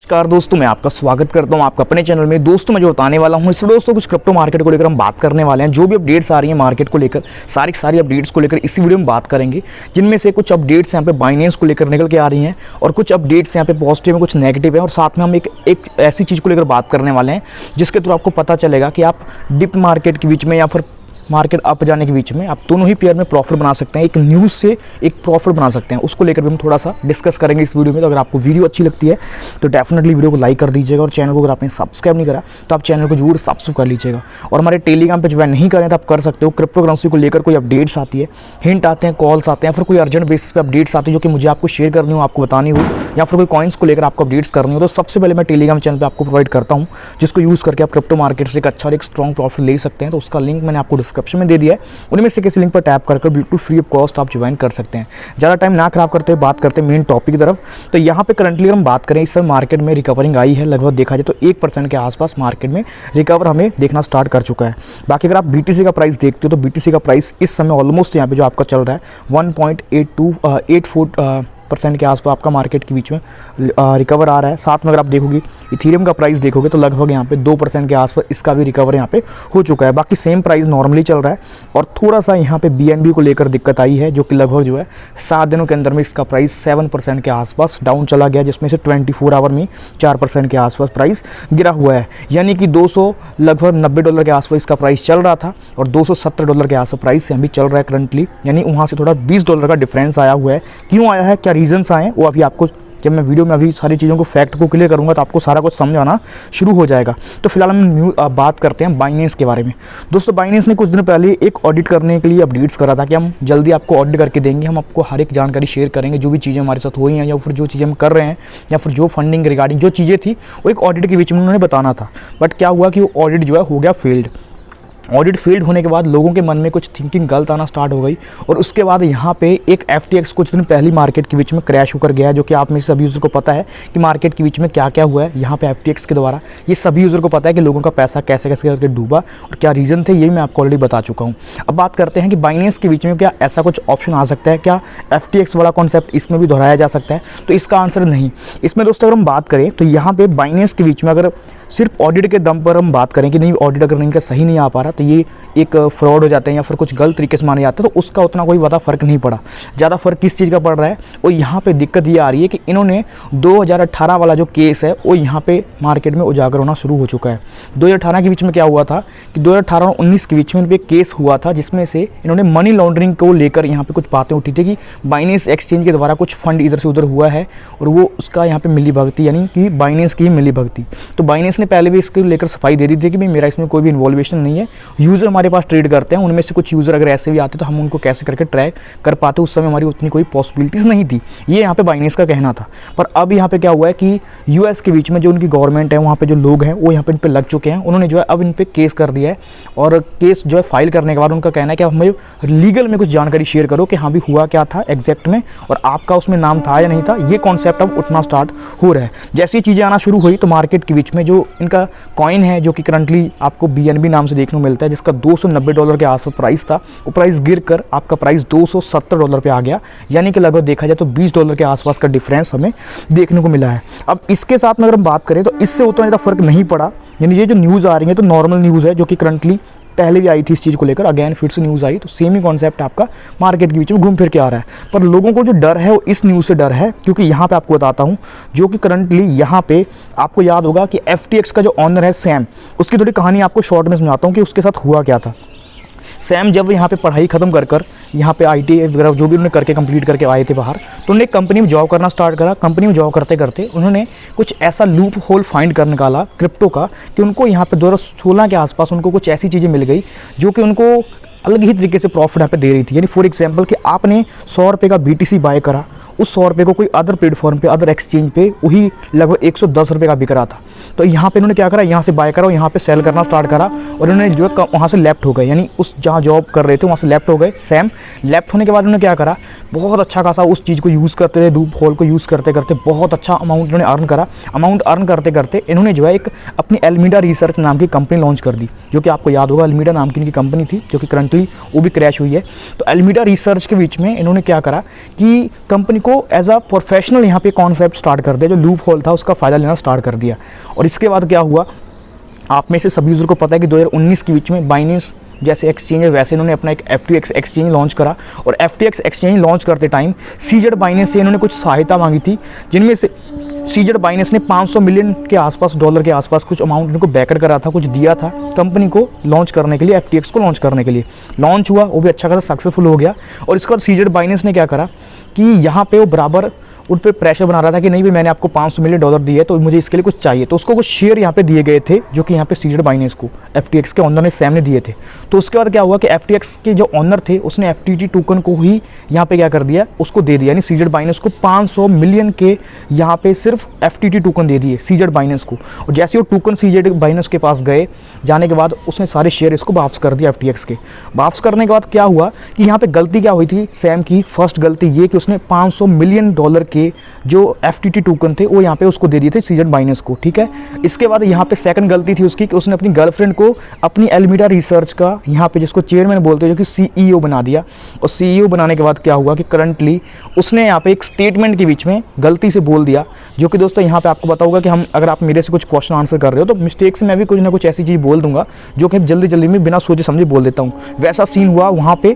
नमस्कार दोस्तों, मैं आपका स्वागत करता हूं आपका अपने चैनल में। दोस्तों मैं जो बताने वाला हूं इसमें दोस्तों कुछ क्रिप्टो मार्केट को लेकर हम बात करने वाले हैं। जो भी अपडेट्स आ रही हैं मार्केट को लेकर, सारी अपडेट्स को लेकर इसी वीडियो में बात करेंगे। जिनमें से कुछ अपडेट्स यहां पे बाइनेंस को लेकर निकल के आ रही हैं और कुछ अपडेट्स यहां पे पॉजिटिव हैं, कुछ नेगेटिव है। और साथ में हम एक ऐसी चीज़ को लेकर बात करने वाले हैं जिसके थ्रू आपको पता चलेगा कि आप डिप मार्केट के बीच में या फिर मार्केट अप जाने के बीच में आप दोनों ही पेयर में प्रॉफिट बना सकते हैं। एक न्यूज़ से एक प्रॉफिट बना सकते हैं, उसको लेकर भी हम थोड़ा सा डिस्कस करेंगे इस वीडियो में। तो अगर आपको वीडियो अच्छी लगती है तो डेफिनेटली वीडियो को लाइक कर दीजिएगा और चैनल को अगर आपने सब्सक्राइब नहीं करा तो आप चैनल को जरूर सब्सक्राइब कर लीजिएगा। और हमारे टेलीग्राम पे ज्वाइन नहीं करें तो आप कर सकते हो। क्रिप्टो करेंसी को लेकर कोई अपडेट्स आती है, हिंट आते हैं, कॉल्स आते हैं, फिर कोई अर्जेंट बेसिस पे अपडेट्स आती है जो कि मुझे आपको शेयर करनी हो, आपको बतानी हो, या फिर कोई कॉइन्स को लेकर आपको अपडेट्स करनी हो, तो सबसे पहले मैं टेलीग्राम चैनल पर आपको प्रोवाइड करता हूँ, जिसको यूज़ करके आप क्रिप्टो मार्केट से एक अच्छा और एक स्ट्रॉन्ग प्रॉफिट ले सकते हैं। तो उसका लिंक मैंने आपको डिस्क्रिप्शन में दे दिया है, उनमें से किसी लिंक पर टैप करके बिल्कुल फ्री ऑफ कॉस्ट आप ज्वाइन कर सकते हैं। ज़्यादा टाइम ना खराब करते बात करते हैं मेन टॉपिक की तरफ। तो यहाँ पे करंटली हम बात करें, इस समय मार्केट में रिकवरिंग आई है। लगभग देखा जाए तो 1% के आसपास मार्केट में रिकवर हमें देखना स्टार्ट कर चुका है। बाकी अगर आप BTC का प्राइस देखते हो तो BTC का प्राइस इस समय ऑलमोस्ट यहाँ पे जो आपका चल रहा है 1.84% के आसपास आपका मार्केट के बीच में रिकवर आ रहा है। साथ में अगर आप देखोगे इथीरियम का प्राइस देखोगे तो लगभग यहाँ पे 2% के आसपास इसका भी रिकवर यहाँ पे हो चुका है। बाकी सेम प्राइस नॉर्मली चल रहा है और थोड़ा सा यहाँ पे BNB को लेकर दिक्कत आई है, जो कि लगभग जो है 7 दिनों के अंदर में इसका प्राइस 7% के आसपास डाउन चला गया, जिसमें से 24 आवर में 4% के आसपास प्राइस गिरा हुआ है। यानी कि लगभग $90 के आसपास इसका प्राइस चल रहा था और $270 के आसपास प्राइस से अभी चल रहा है करंटली। यानी वहाँ से थोड़ा $20 का डिफरेंस आया हुआ है। क्यों आया है, क्या रीजंस आए हैं, वो अभी आपको जब मैं वीडियो में अभी सारी चीज़ों को फैक्ट को क्लियर करूंगा तो आपको सारा कुछ समझ आना शुरू हो जाएगा। तो फिलहाल हम बात करते हैं बाइनेंस के बारे में। दोस्तों बाइनेंस ने कुछ दिन पहले एक ऑडिट करने के लिए अपडेट्स करा था कि हम जल्दी आपको ऑडिट करके देंगे, हम आपको हर एक जानकारी शेयर करेंगे, जो भी चीज़ें हमारे साथ हुई हैं या फिर जो चीज़ें हम कर रहे हैं या फिर जो फंडिंग रिगार्डिंग जो चीज़ें थी वो एक ऑडिट के बीच में उन्होंने बताना था। बट क्या हुआ कि वो ऑडिट जो है हो गया फेल्ड। ऑडिट फेल्ड होने के बाद लोगों के मन में कुछ थिंकिंग गलत आना स्टार्ट हो गई और उसके बाद यहाँ पे एक FTX कुछ दिन पहली मार्केट के बीच में क्रैश होकर गया, जो कि आप में से सभी यूज़र को पता है कि मार्केट के बीच में क्या क्या हुआ है यहाँ पे FTX के द्वारा। ये सभी यूज़र को पता है कि लोगों का पैसा कैसे कैसे करके डूबा और क्या रीज़न थे, ये मैं आपको ऑलरेडी बता चुका हूँ। अब बात करते हैं कि बाइनेंस के बीच में क्या ऐसा कुछ ऑप्शन आ सकता है, क्या FTX वाला कॉन्सेप्ट इसमें भी दोहराया जा सकता है? तो इसका आंसर नहीं। इसमें दोस्तों अगर हम बात करें तो यहाँ पे बाइनेंस के बीच में अगर सिर्फ ऑडिट के दम पर हम बात करें कि नहीं ऑडिट अगर इनका सही नहीं आ पा रहा तो ये एक फ्रॉड हो जाते हैं या फिर कुछ गलत तरीके से माने जाते हैं, तो उसका उतना कोई ज़्यादा फर्क नहीं पड़ा। ज़्यादा फर्क किस चीज़ का पड़ रहा है, और यहाँ पे दिक्कत ये आ रही है कि इन्होंने 2018 वाला जो केस है वो यहाँ पे मार्केट में उजागर होना शुरू हो चुका है। 2018 के बीच में क्या हुआ था कि 2018 और 19 के बीच में एक केस हुआ था जिसमें से इन्होंने मनी लॉन्ड्रिंग को लेकर यहाँ पे कुछ बातें उठी थी कि बाइनेंस एक्सचेंज के द्वारा कुछ फंड इधर से उधर हुआ है और वो उसका यहाँ पे मिली भगती, यानी कि बाइनेंस की ही मिली भगती। तो बाइनेंस ने पहले भी इसको लेकर सफाई दे दी थी कि भाई मेरा इसमें कोई भी इन्वॉल्वेशन नहीं है। यूज़र हमारे पास ट्रेड करते हैं, उनमें से कुछ यूज़र अगर ऐसे भी आते तो हम उनको कैसे करके ट्रैक कर पाते, उस समय हमारी उतनी कोई पॉसिबिलिटीज़ नहीं थी। ये यहाँ पे बाइनेंस का कहना था। पर अब यहाँ पे क्या हुआ है कि US के बीच में जो उनकी गवर्नमेंट है, वहाँ पे जो लोग हैं वो यहाँ पे इन पे लग चुके हैं। उन्होंने जो है अब इन पे केस कर दिया है और केस जो है फाइल करने के बाद उनका कहना है कि हमें लीगल में कुछ जानकारी शेयर करो कि हाँ भी हुआ क्या था एग्जैक्ट में और आपका उसमें नाम था या नहीं था। ये कॉन्सेप्ट अब उठना स्टार्ट हो रहा है। जैसी चीज़ें आना शुरू हुई तो मार्केट के बीच में जो इनका कॉइन है, जो कि करंटली आपको BNB नाम से देखने को मिलता है, जिसका $290 के आसपास प्राइस था, वो प्राइस गिर कर आपका प्राइस $270 पे आ गया। यानी कि लगभग देखा जाए तो $20 के आसपास का डिफरेंस हमें देखने को मिला है। अब इसके साथ में अगर हम बात करें तो इससे उतना ज़्यादा फर्क नहीं पड़ा। यानी ये जो न्यूज़ आ रही है तो नॉर्मल न्यूज़ है, जो कि करंटली पहले भी आई थी इस चीज़ को लेकर, अगेन फिर से न्यूज़ आई, तो सेम ही कॉन्सेप्ट आपका मार्केट के बीच में घूम फिर के आ रहा है। पर लोगों को जो डर है वो इस न्यूज़ से डर है, क्योंकि यहाँ पे आपको बताता हूँ, जो कि करंटली यहाँ पे आपको याद होगा कि FTX का जो ऑनर है सैम, उसकी थोड़ी कहानी आपको शॉर्ट में समझाता हूँ कि उसके साथ हुआ क्या था। सैम जब यहाँ पे पढ़ाई खत्म कर यहाँ पे IT वगैरह जो भी उन्होंने करके कंप्लीट करके आए थे बाहर, तो उन्होंने एक कंपनी में जॉब करना स्टार्ट करा। कंपनी में जॉब करते करते उन्होंने कुछ ऐसा लूप होल फाइंड कर निकाला क्रिप्टो का कि उनको यहाँ पे 2016 के आसपास उनको कुछ ऐसी चीज़ें मिल गई जो कि उनको अलग ही तरीके से प्रॉफिट यहाँ पे दे रही थी। यानी फॉर एग्जाम्पल कि आपने ₹100 का BTC बाय करा, उस ₹100 को कोई अदर प्लेटफॉर्म पे, अदर एक्सचेंज पे वही लगभग ₹110 का बिक रहा था। तो यहाँ पे इन्होंने क्या करा, यहाँ से बाय करा और यहाँ पे सेल करना स्टार्ट करा और इन्होंने जो है वहाँ से लेफ्ट हो गए। यानी उस जहाँ जॉब कर रहे थे वहाँ से लेफ्ट हो गए सैम। लेफ्ट होने के बाद उन्होंने क्या करा, बहुत अच्छा खासा उस चीज़ को यूज़ करते थे, लूप होल को यूज़ करते करते बहुत अच्छा अमाउंट इन्होंने अर्न करा। अमाउंट अर्न करते करते इन्होंने जो है एक अपनी एल्मीडा रिसर्च नाम की कंपनी लॉन्च कर दी, जो कि आपको याद होगा एल्मीडा नाम की इनकी कंपनी थी, जो कि करंटली वो भी क्रैश हुई है। तो एल्मीडा रिसर्च के बीच में इन्होंने क्या करा कि कंपनी को एज अ प्रोफेशनल यहाँ पे कॉन्सेप्ट स्टार्ट कर दिया, जो लूप होल था उसका फ़ायदा लेना स्टार्ट कर दिया। और इसके बाद क्या हुआ, आप में से सभी यूज़र को पता है कि 2019 के बीच में बाइनेंस जैसे एक्सचेंज है वैसे इन्होंने अपना एक FTX एक्सचेंज लॉन्च करा। और FTX एक्सचेंज लॉन्च करते टाइम सीजेड बाइनेंस से इन्होंने कुछ सहायता मांगी थी, जिनमें से सीजेड बाइनेंस ने 500 मिलियन के आसपास, डॉलर के आसपास कुछ अमाउंट इनको बैकर करा था, कुछ दिया था कंपनी को लॉन्च करने के लिए, FTX को लॉन्च करने के लिए। लॉन्च हुआ, वो भी अच्छा खासा सक्सेसफुल हो गया। और इसके बाद सीजेड बाइनेंस ने क्या करा कि यहाँ पे वो बराबर उन पर प्रेशर बना रहा था कि नहीं भाई मैंने आपको 500 मिलियन डॉलर दिए तो मुझे इसके लिए कुछ चाहिए। तो उसको कुछ शेयर यहाँ पे दिए गए थे, जो कि यहाँ पे सीजेड बाइनेंस को FTX के ऑनर ने सैम ने दिए थे। तो उसके बाद क्या हुआ कि FTX के जो ऑनर थे उसने FTT टोकन को ही यहाँ पे क्या कर दिया, उसको दे दिया, यानी सीजेड बाइनेंस को 500 मिलियन के यहाँ पे सिर्फ FTT टोकन दे दिए सीजेड बाइनेंस को। और जैसे वो टोकन सीजेड बाइनेंस के पास गए, जाने के बाद उसने सारे शेयर इसको वापस कर दिया FTX के। वापस करने के बाद क्या हुआ कि यहाँ पे गलती क्या हुई थी सैम की, फर्स्ट गलती ये कि उसने 500 मिलियन डॉलर के जो FTT टोकन थे वो यहाँ पे उसको दे दिए थे सीजेड बाइनेंस को, ठीक है। इसके बाद यहाँ पे सेकंड गलती थी उसकी कि उसने अपनी गर्लफ्रेंड को अपनी एलमीडा रिसर्च का यहाँ पे जिसको चेयरमैन बोलते हैं, जो कि CEO बना दिया। और CEO बनाने के बाद क्या हुआ कि करंटली उसने यहाँ पे एक स्टेटमेंट के बीच में गलती से बोल दिया, जो कि दोस्तों यहाँ पे आपको पता होगा कि हम अगर आप मेरे से कुछ क्वेश्चन आंसर कर रहे हो तो मिस्टेक से मैं भी कुछ ना कुछ ऐसी चीज़ बोल दूंगा जो कि जल्दी जल्दी में बिना सोचे समझे बोल देता हूँ। वैसा सीन हुआ वहाँ पे,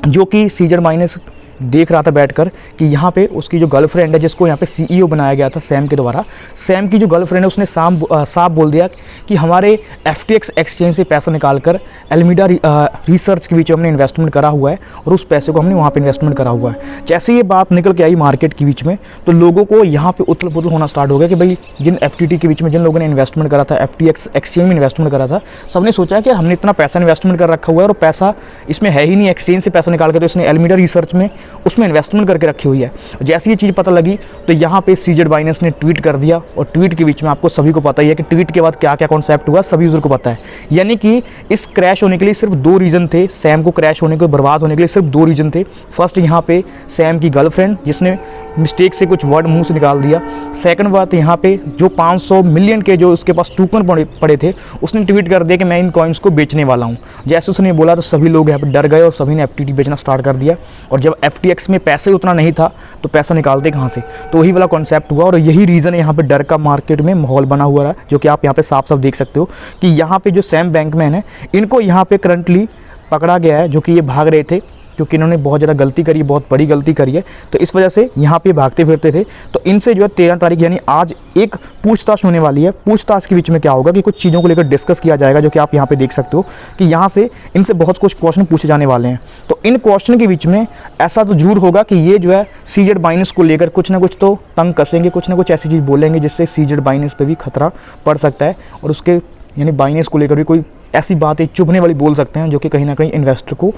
जो कि सीजेड बाइनेंस देख रहा था बैठकर कि यहाँ पे उसकी जो गर्लफ्रेंड है जिसको यहाँ पे CEO बनाया गया था सैम के द्वारा, सैम की जो गर्लफ्रेंड है उसने साफ बोल दिया कि हमारे FTX एक्सचेंज से पैसा निकालकर एलमीडा रिसर्च के बीच में हमने इन्वेस्टमेंट करा हुआ है और उस पैसे को हमने वहाँ पे इन्वेस्टमेंट करा हुआ है। जैसे ये बात निकल के आई मार्केट के बीच में तो लोगों को यहाँ पे उथल पुथल होना स्टार्ट हो गया कि भाई जिन FTT के बीच में जिन लोगों ने इन्वेस्टमेंट करा था, FTX एक्सचेंज में इन्वेस्टमेंट करा था, सबने सोचा कि हमने इतना पैसा इन्वेस्टमेंट कर रखा हुआ है और पैसा इसमें है ही नहीं, एक्सचेंज से पैसा निकाल के तो इसने एलमीडा रिसर्च में उसमें इन्वेस्टमेंट करके रखी हुई है। जैसे ये चीज़ पता लगी तो यहाँ पे सीजेड बाइनेंस ने ट्वीट कर दिया। और ट्वीट के बीच में आपको सभी को पता ही है कि ट्वीट के बाद क्या क्या कॉन्सेप्ट हुआ, सभी यूजर को पता है। यानी कि इस क्रैश होने के लिए सिर्फ 2 रीज़न थे, सैम को क्रैश होने को, बर्बाद होने के लिए सिर्फ 2 रीज़न थे। फर्स्ट यहाँ पे सैम की गर्लफ्रेंड जिसने मिस्टेक से कुछ वर्ड मुंह से निकाल दिया। सेकंड बात यहाँ पे जो 500 मिलियन के जो उसके पास टोकन पड़े थे उसने ट्वीट कर दिया कि मैं इन कॉइन्स को बेचने वाला हूँ। जैसे उसने बोला तो सभी लोग यहाँ पे डर गए और सभी ने FTT बेचना स्टार्ट कर दिया। और जब FTX में पैसे उतना नहीं था तो पैसा निकालते कहाँ से, तो वही वाला कॉन्सेप्ट हुआ। और यही रीज़न है यहाँ पे डर का मार्केट में माहौल बना हुआ है, जो कि आप यहाँ पे साफ साफ देख सकते हो कि यहाँ पे जो सैम बैंकमैन है इनको यहाँ पे करंटली पकड़ा गया है, जो कि ये भाग रहे थे क्योंकि इन्होंने बहुत ज़्यादा गलती करी, बहुत बड़ी गलती करी है। तो इस वजह से यहाँ पे भागते फिरते थे। तो इनसे जो है 13 तारीख यानी आज एक पूछताछ होने वाली है। पूछताछ के बीच में क्या होगा कि कुछ चीज़ों को लेकर डिस्कस किया जाएगा, जो कि आप यहाँ पे देख सकते हो कि यहाँ से इनसे बहुत कुछ क्वेश्चन पूछे जाने वाले हैं। तो इन क्वेश्चन के बीच में ऐसा तो जरूर होगा कि ये जो है सीजेड बाइनेंस को लेकर कुछ ना कुछ तो तंग कसेंगे, कुछ ना कुछ ऐसी चीज़ बोलेंगे जिससे सीजेड बाइनेंस पर भी खतरा पड़ सकता है। और उसके यानी बाइनेंस को लेकर भी कोई ऐसी बातें चुभने वाली बोल सकते हैं जो कि कहीं ना कहीं इन्वेस्टर को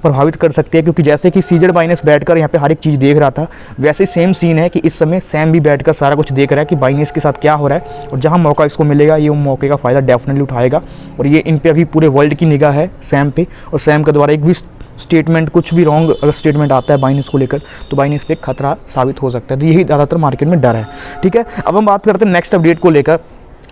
प्रभावित कर सकती है। क्योंकि जैसे कि सीजेड बाइनेंस बैठकर यहाँ पे हर एक चीज़ देख रहा था, वैसे सेम सीन है कि इस समय सैम भी बैठकर सारा कुछ देख रहा है कि बाइनेंस के साथ क्या हो रहा है। और जहाँ मौका इसको मिलेगा ये मौके का फ़ायदा डेफिनेटली उठाएगा। और ये इन पे अभी पूरे वर्ल्ड की निगाह है सैम पे, और सैम के द्वारा एक भी स्टेटमेंट, कुछ भी रॉन्ग अगर स्टेटमेंट आता है बाइनेंस को लेकर तो बाइनेंस पे खतरा साबित हो सकता है। तो यही ज़्यादातर मार्केट में डर है, ठीक है। अब हम बात करते हैं नेक्स्ट अपडेट को लेकर।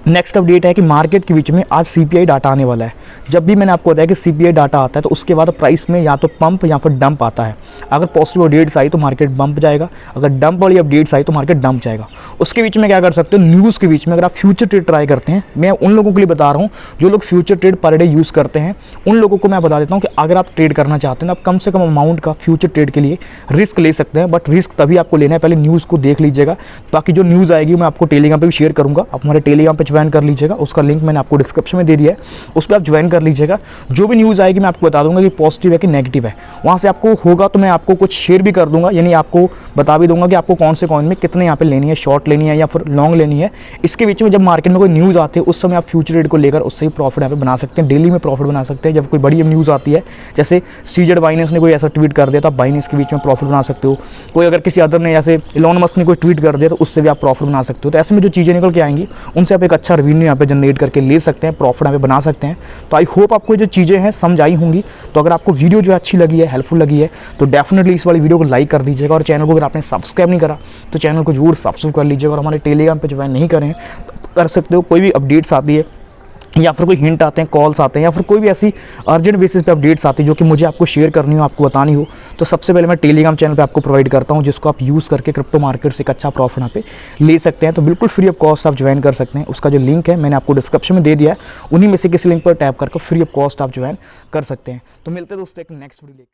नेक्स्ट अपडेट है कि मार्केट के बीच में आज CPI डाटा आने वाला है। जब भी मैंने आपको बताया कि CPI डाटा आता है तो उसके बाद प्राइस में या तो पंप या फिर डंप आता है। अगर पॉजिटिव अपडेट्स आई तो मार्केट बंप जाएगा, अगर डंप वाली अपडेट्स आई तो मार्केट डंप जाएगा। उसके बीच में क्या कर सकते हो, न्यूज़ के बीच में अगर आप फ्यूचर ट्रेड ट्राई करते हैं, मैं उन लोगों के लिए बता रहा हूँ जो लोग future trade per day use करते हैं, उन लोगों को मैं बता देता हूँ कि अगर आप ट्रेड करना चाहते हैं तो आप कम से कम अमाउंट का फ्यूचर ट्रेड के लिए रिस्क ले सकते हैं। बट रिस्क तभी आपको लेना है, पहले न्यूज़ को देख लीजिएगा। बाकी जो न्यूज़ आएगी मैं आपको टेलीग्राम पर भी शेयर करूँगा, आप हमारे टेलीग्राम पर ज्वाइन कर लीजिएगा, उसका लिंक मैंने आपको डिस्क्रिप्शन में दे दिया है, उस पर आप ज्वाइन कर लीजिएगा। जो भी न्यूज़ आएगी मैं आपको बता दूंगा कि पॉजिटिव है कि नेगेटिव है। वहाँ से आपको होगा तो मैं आपको कुछ शेयर भी कर दूंगा, यानी आपको बता भी दूंगा कि आपको कौन से कॉइन में कितने यहाँ पे लेनी है, शॉर्ट लेनी है या फिर लॉन्ग लेनी है। इसके बीच में जब मार्केट में कोई न्यूज़ आती है उस समय आप फ्यूचर ट्रेड को लेकर उससे ही प्रॉफिट यहाँ पे बना सकते हैं, डेली में प्रॉफिट बना सकते हैं। जब कोई बड़ी न्यूज़ आती है, जैसे सीजेड बाइनेंस ने कोई ऐसा ट्वीट कर दिया तो आप बाइनेंस के बीच में प्रॉफिट बना सकते हो। कोई अगर किसी अदर ने जैसे इलॉन मस्क ने कोई ट्वीट कर दिया तो उससे भी आप प्रॉफिट बना सकते हो। तो ऐसे में जो चीज़ें निकल के आएंगी उनसे आप एक अच्छा रेवेन्यू यहाँ पे जनरेट करके ले सकते हैं, प्रॉफिट यहाँ पे बना सकते हैं। तो आई होप आपको जो चीज़ें हैं समझ आई होंगी। तो अगर आपको वीडियो जो अच्छी लगी है, हेल्पफुल लगी है, तो डेफिनेटली इस वाली वीडियो को लाइक कर दीजिएगा। और चैनल को अगर आपने सब्सक्राइब नहीं करा तो चैनल को जरूर सब्सक्राइब कर लीजिएगा। और हमारे टेलीग्राम पे ज्वाइन नहीं करें तो कर सकते हो, कोई भी अपडेट्स आती है या फिर कोई हिंट आते हैं, कॉल्स आते हैं, या फिर कोई भी ऐसी अर्जेंट बेसिस पे अपडेट्स आती है जो कि मुझे आपको शेयर करनी हो, आपको बतानी हो, तो सबसे पहले मैं टेलीग्राम चैनल पे आपको प्रोवाइड करता हूं, जिसको आप यूज़ करके क्रिप्टो मार्केट से एक अच्छा प्रॉफिट यहाँ पे ले सकते हैं। तो बिल्कुल फ्री ऑफ कॉस्ट आप ज्वाइन कर सकते हैं। उसका जो लिंक है मैंने आपको डिस्क्रिप्शन में दे दिया है, उन्हीं में से किसी लिंक पर टैप करके फ्री ऑफ कॉस्ट आप ज्वाइन कर सकते हैं। तो मिलते हैं दोस्तों एक नेक्स्ट वीडियो।